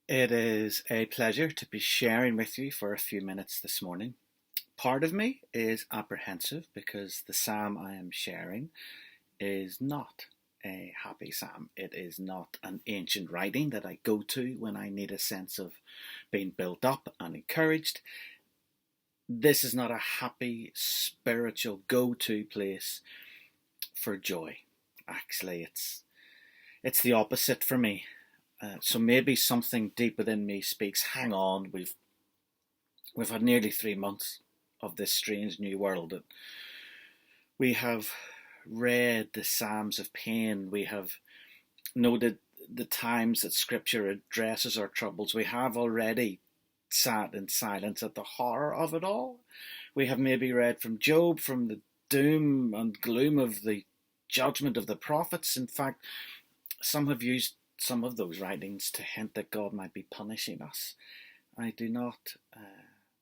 It is a pleasure to be sharing with you for a few minutes this morning. Part of me is apprehensive because the psalm I am sharing is not a happy psalm. It is not an ancient writing that I go to when I need a sense of being built up and encouraged. This is not a happy spiritual go-to place for joy. Actually, it's the opposite for me. So maybe something deep within me speaks, hang on, we've had nearly 3 months of this strange new world. We have read the Psalms of pain. We have noted the times that Scripture addresses our troubles. We have already sat in silence at the horror of it all. We have maybe read from Job, from the doom and gloom of the judgment of the prophets. In fact, some have used some of those writings to hint that God might be punishing us. I do not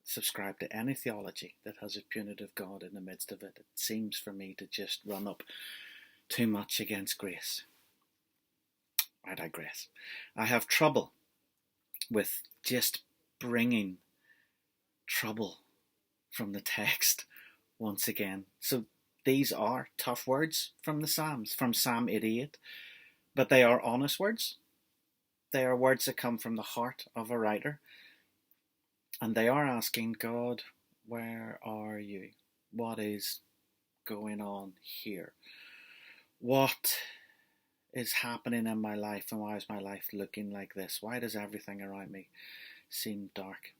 subscribe to any theology that has a punitive God in the midst of it. It seems for me to just run up too much against grace. I digress. I have trouble with just bringing trouble from the text once again. So these are tough words from the Psalms, from Psalm 88. But they are honest words. They are words that come from the heart of a writer. And they are asking God, where are you? What is going on here? What is happening in my life, and why is my life looking like this? Why does everything around me seem dark?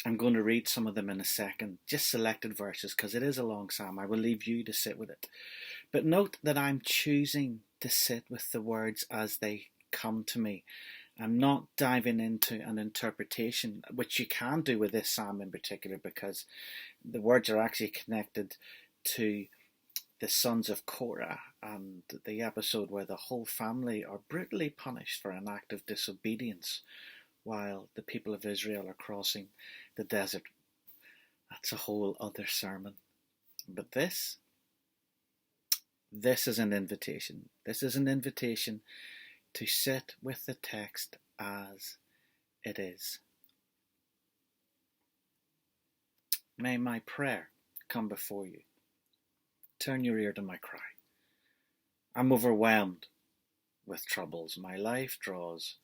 I'm going to read some of them in a second, just selected verses, because it is a long psalm. I will leave you to sit with it. But note that I'm choosing to sit with the words as they come to me. I'm not diving into an interpretation, which you can do with this psalm in particular, because the words are actually connected to the Sons of Korah and the episode where the whole family are brutally punished for an act of disobedience while the people of Israel are crossing the desert. That's a whole other sermon. But this is an invitation. This is an invitation to sit with the text as it is. May my prayer come before you. Turn your ear to my cry. I'm overwhelmed with troubles. My life draws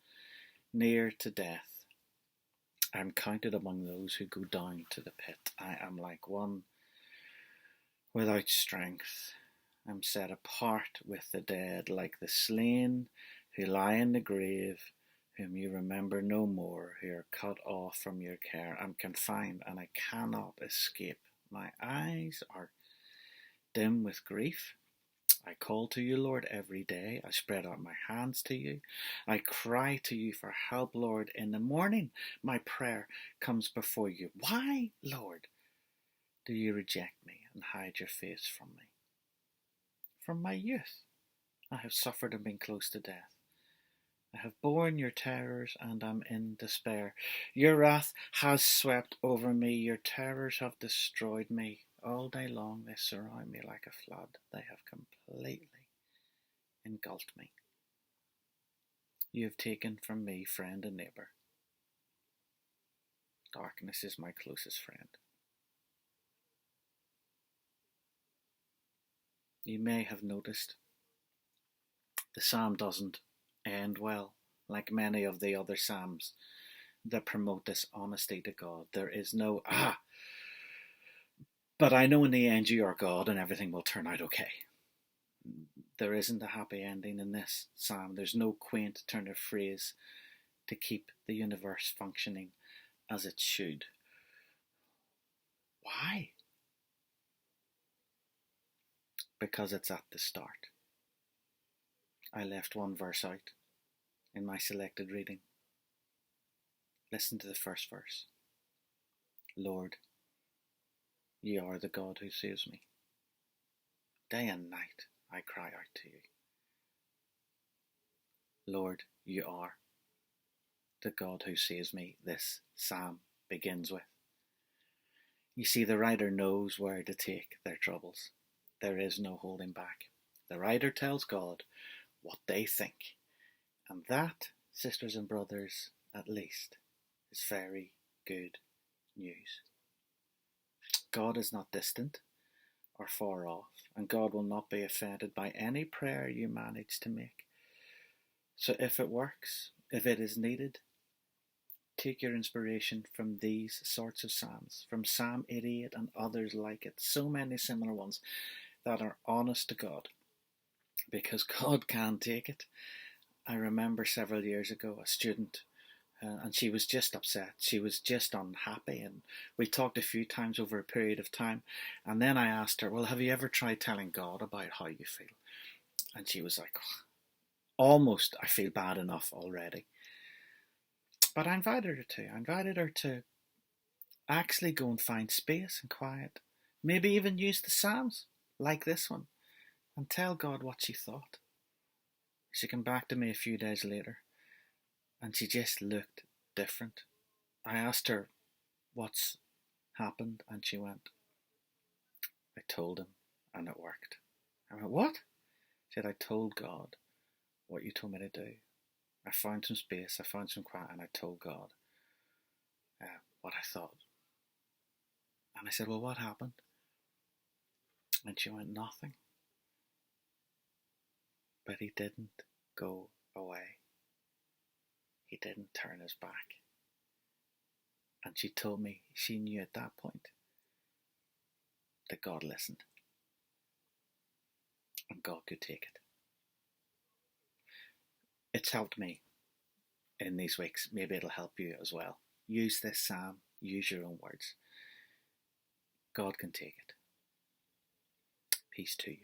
near to death. I'm counted among those who go down to the pit. I am like one without strength. I'm set apart with the dead, like the slain who lie in the grave, whom you remember no more, who are cut off from your care. I'm confined and I cannot escape. My eyes are dim with grief. I call to you, Lord, every day. I spread out my hands to you. I cry to you for help, Lord. In the morning, my prayer comes before you. Why, Lord, do you reject me and hide your face from me? From my youth, I have suffered and been close to death. I have borne your terrors and am in despair. Your wrath has swept over me. Your terrors have destroyed me. All day long they surround me like a flood. They have completely engulfed me. You have taken from me friend and neighbour. Darkness is my closest friend. You may have noticed the psalm doesn't end well, like many of the other psalms that promote this honesty to God. There is no, but I know in the end you are God and everything will turn out okay. There isn't a happy ending in this psalm. There's no quaint turn of phrase to keep the universe functioning as it should. Why? Because it's at the start. I left one verse out in my selected reading. Listen to the first verse. Lord, you are the God who saves me. Day and night I cry out to you. Lord, you are the God who saves me, this psalm begins with. You see, the writer knows where to take their troubles. There is no holding back. The writer tells God what they think. And that, sisters and brothers, at least, is very good news. God is not distant or far off, and God will not be offended by any prayer you manage to make. So if it works, if it is needed, take your inspiration from these sorts of psalms, from Psalm 88 and others like it, so many similar ones that are honest to God, because God can take it. I remember several years ago a student, and she was just upset, she was just unhappy, and we talked a few times over a period of time, and then I asked her, well, have you ever tried telling God about how you feel? And she was like, oh, almost, I feel bad enough already. But I invited her to actually go and find space and quiet, maybe even use the Psalms like this one, and tell God what she thought. She came back to me a few days later, and she just looked different. I asked her what's happened, and she went, I told him, and it worked. I went, what? She said, I told God what you told me to do. I found some space, I found some quiet, and I told God what I thought. And I said, well, what happened? And she went, nothing. But he didn't go away. He didn't turn his back. And she told me she knew at that point that God listened. And God could take it. It's helped me in these weeks. Maybe it'll help you as well. Use this psalm. Use your own words. God can take it. Peace to you.